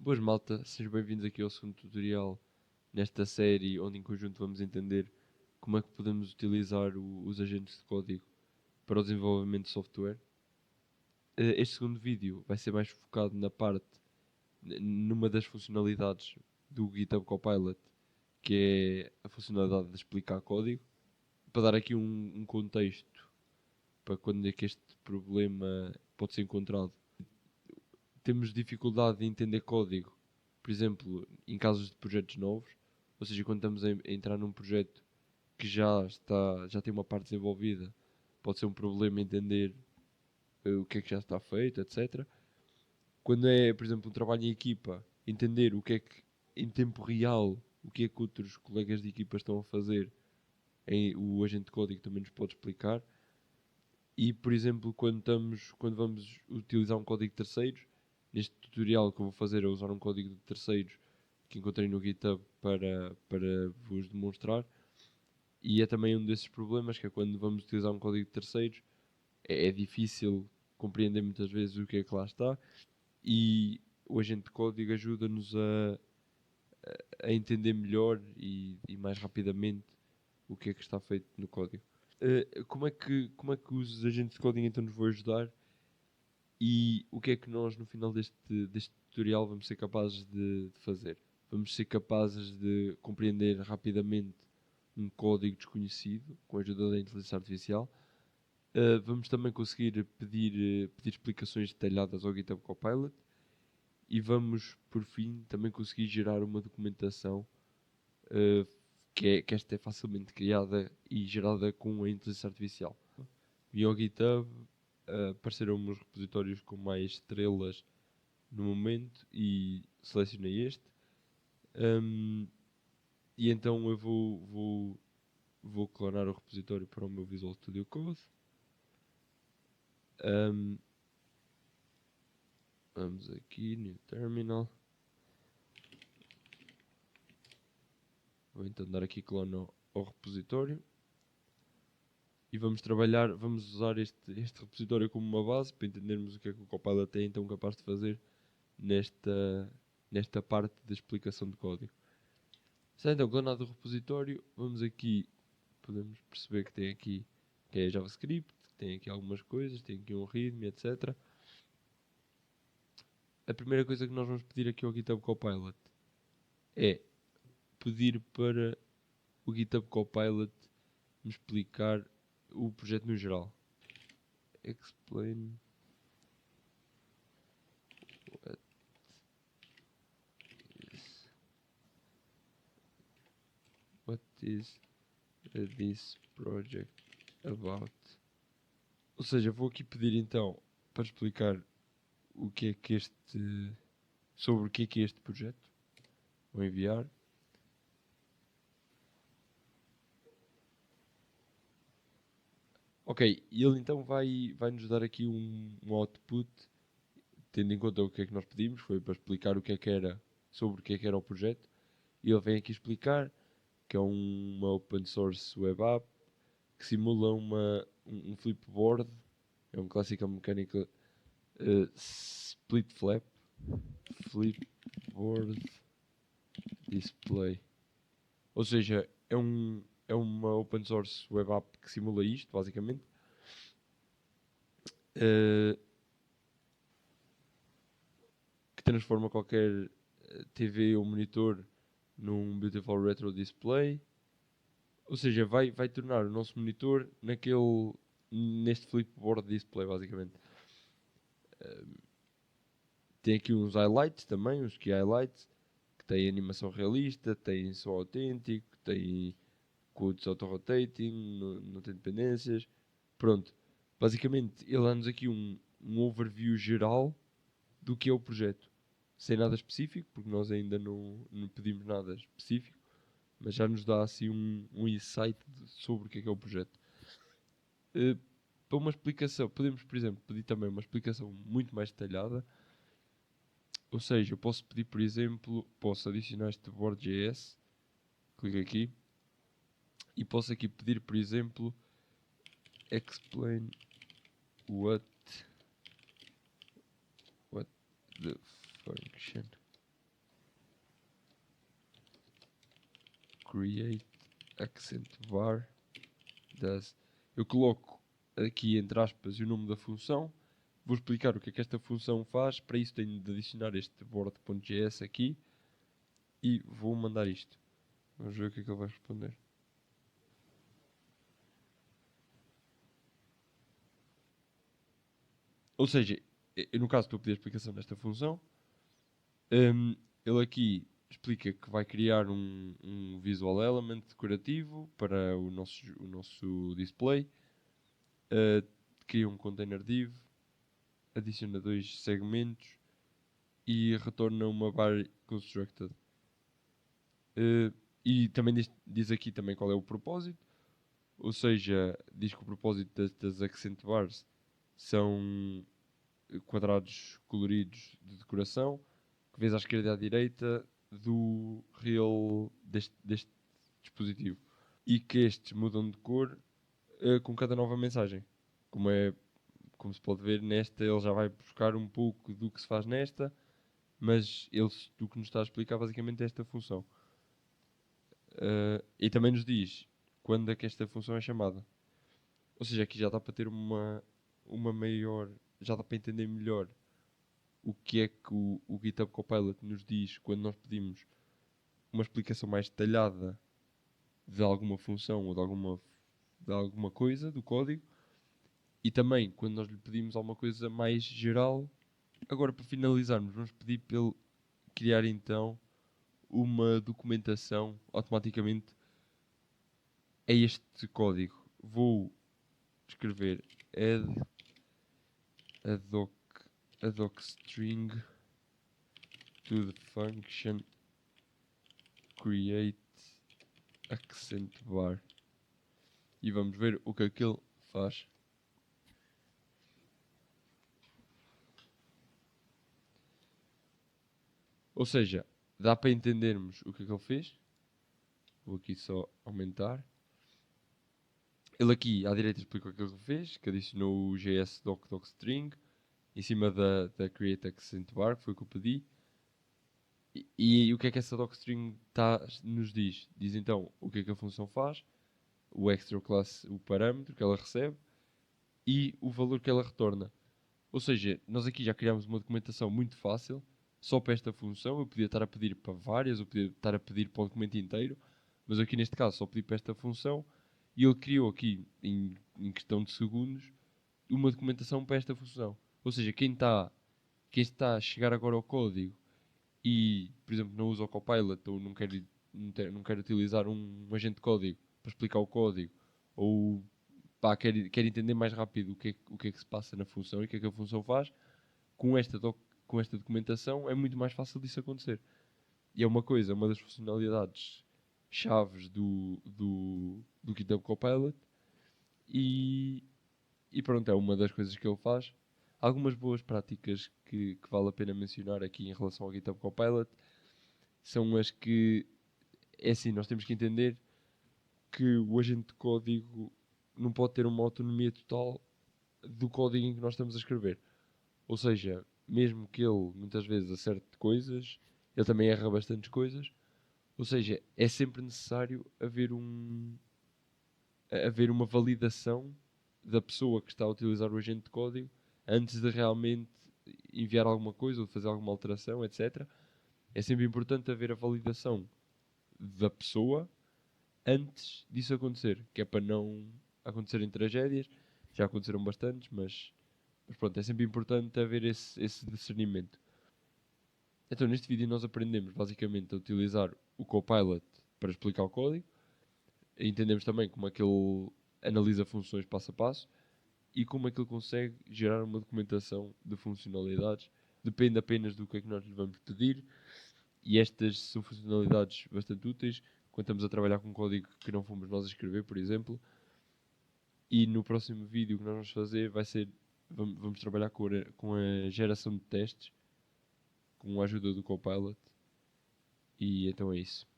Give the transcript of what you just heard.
Boas malta, sejam bem-vindos aqui ao segundo tutorial nesta série onde em conjunto vamos entender como é que podemos utilizar os agentes de código para o desenvolvimento de software. Este segundo vídeo vai ser mais focado na parte, numa das funcionalidades do GitHub Copilot, que é a funcionalidade de explicar código, para dar aqui um contexto para quando é que este problema pode ser encontrado. Temos dificuldade em entender código, por exemplo, em casos de projetos novos, ou seja, quando estamos a entrar num projeto que já tem uma parte desenvolvida, pode ser um problema entender o que é que já está feito, etc. Quando é, por exemplo, um trabalho em equipa, entender o que é que, em tempo real, o que é que outros colegas de equipa estão a fazer, o agente de código também nos pode explicar. E, por exemplo, quando vamos utilizar um código de terceiros, neste tutorial que eu vou fazer é usar um código de terceiros que encontrei no GitHub para vos demonstrar. E é também um desses problemas, que é quando vamos utilizar um código de terceiros, é difícil compreender muitas vezes o que é que lá está. E o agente de código ajuda-nos a entender melhor e mais rapidamente o que é que está feito no código. Como é que os agentes de código então nos vão ajudar e o que é que nós no final deste tutorial vamos ser capazes de fazer? Vamos ser capazes de compreender rapidamente um código desconhecido com a ajuda da inteligência artificial. Vamos também conseguir pedir explicações detalhadas ao GitHub Copilot e vamos, por fim, também conseguir gerar uma documentação uh, que esta é facilmente criada e gerada com a inteligência artificial. E ao GitHub apareceram-me os repositórios com mais estrelas no momento e selecionei este. E então eu vou clonar o repositório para o meu Visual Studio Code. Vamos aqui, New Terminal. Vou então dar aqui clone ao repositório. E vamos usar este repositório como uma base para entendermos o que é que o Copilot é então capaz de fazer nesta parte da explicação de código. Está então clonado o repositório, vamos aqui, podemos perceber que tem aqui que é JavaScript, tem aqui algumas coisas, tem aqui um readme, etc. A primeira coisa que nós vamos pedir aqui ao GitHub Copilot é pedir para o GitHub Copilot me explicar o projeto no geral. Explain what is this project about. Ou seja, vou aqui pedir então para explicar o que é que sobre o que é este projeto. Vou enviar. Ok, e ele então vai nos dar aqui um output, tendo em conta o que é que nós pedimos, foi para explicar o que é que era, sobre o que é que era o projeto. E ele vem aqui explicar que é uma open source web app que simula um flipboard, é uma clássica mecânica split flipboard display. Ou seja, é uma open source web app que simula isto, basicamente. Que transforma qualquer TV ou monitor num beautiful retro display. Ou seja, vai tornar o nosso monitor neste flipboard display, basicamente. Tem aqui uns highlights também, uns key highlights, que tem animação realista, tem som autêntico, tem codes auto-rotating, não tem dependências. Pronto. Basicamente, ele dá-nos aqui um overview geral do que é o projeto. Sem nada específico, porque nós ainda não pedimos nada específico, mas já nos dá assim um insight sobre o que é o projeto. Para uma explicação, podemos, por exemplo, pedir também uma explicação muito mais detalhada. Ou seja, eu posso pedir, por exemplo, posso adicionar este board.js, clico aqui, e posso aqui pedir, por exemplo, explain what the function create accent var does. Eu coloco aqui entre aspas o nome da função. Vou explicar o que é que esta função faz. Para isso tenho de adicionar este board.js aqui. E vou mandar isto. Vamos ver o que é que ele vai responder. Ou seja, eu no caso estou a pedir a explicação desta função. Ele aqui explica que vai criar um visual element decorativo para o nosso display. Cria um container div, adiciona 2 segmentos e retorna uma var constructed. E também diz aqui também qual é o propósito. Ou seja, diz que o propósito das accent bars são quadrados coloridos de decoração que vês à esquerda e à direita do reel deste dispositivo. E que estes mudam de cor com cada nova mensagem. Como se pode ver, nesta ele já vai buscar um pouco do que se faz nesta, mas o que nos está a explicar basicamente é esta função. E também nos diz quando é que esta função é chamada. Ou seja, aqui já dá para ter uma maior... Já dá para entender melhor o que é que o GitHub Copilot nos diz quando nós pedimos uma explicação mais detalhada de alguma função ou de alguma coisa do código. E também quando nós lhe pedimos alguma coisa mais geral. Agora, para finalizarmos, vamos pedir para ele criar então uma documentação automaticamente a este código. Vou escrever add docstring to the function create accent bar e vamos ver o que aquilo faz. Ou seja, dá para entendermos o que é que ele fez. Vou aqui só aumentar. Ele aqui à direita explica o que ele fez, que adicionou o JS docstring em cima da create accent bar, que foi o que eu pedi. E o que é que essa docstring nos diz? Diz então o que é que a função faz, o extra class, o parâmetro que ela recebe e o valor que ela retorna. Ou seja, nós aqui já criámos uma documentação muito fácil só para esta função. Eu podia estar a pedir para várias, eu podia estar a pedir para o documento inteiro, mas aqui neste caso só pedi para esta função e ele criou aqui em questão de segundos uma documentação para esta função. Ou seja, quem está a chegar agora ao código e, por exemplo, não usa o Copilot ou não quer utilizar um agente de código para explicar o código ou quer entender mais rápido o que é que se passa na função e o que é que a função faz, com esta documentação é muito mais fácil disso acontecer. E é uma das funcionalidades chaves do GitHub Copilot e pronto, é uma das coisas que ele faz. Algumas boas práticas que vale a pena mencionar aqui em relação ao GitHub Copilot são as que, é assim, nós temos que entender que o agente de código não pode ter uma autonomia total do código em que nós estamos a escrever. Ou seja, mesmo que ele muitas vezes acerte coisas, ele também erra bastantes coisas. Ou seja, é sempre necessário haver uma validação da pessoa que está a utilizar o agente de código antes de realmente enviar alguma coisa ou de fazer alguma alteração, etc. É sempre importante haver a validação da pessoa antes disso acontecer, que é para não acontecerem tragédias. Já aconteceram bastantes, mas pronto, é sempre importante haver esse discernimento. Então, neste vídeo nós aprendemos basicamente a utilizar o Copilot para explicar o código. Entendemos também como é que ele analisa funções passo a passo e como é que ele consegue gerar uma documentação de funcionalidades. Depende apenas do que é que nós lhe vamos pedir. E estas são funcionalidades bastante úteis quando estamos a trabalhar com código que não fomos nós a escrever, por exemplo. E no próximo vídeo que nós vamos fazer vai ser... Vamos trabalhar com a geração de testes com a ajuda do Copilot. E então é isso.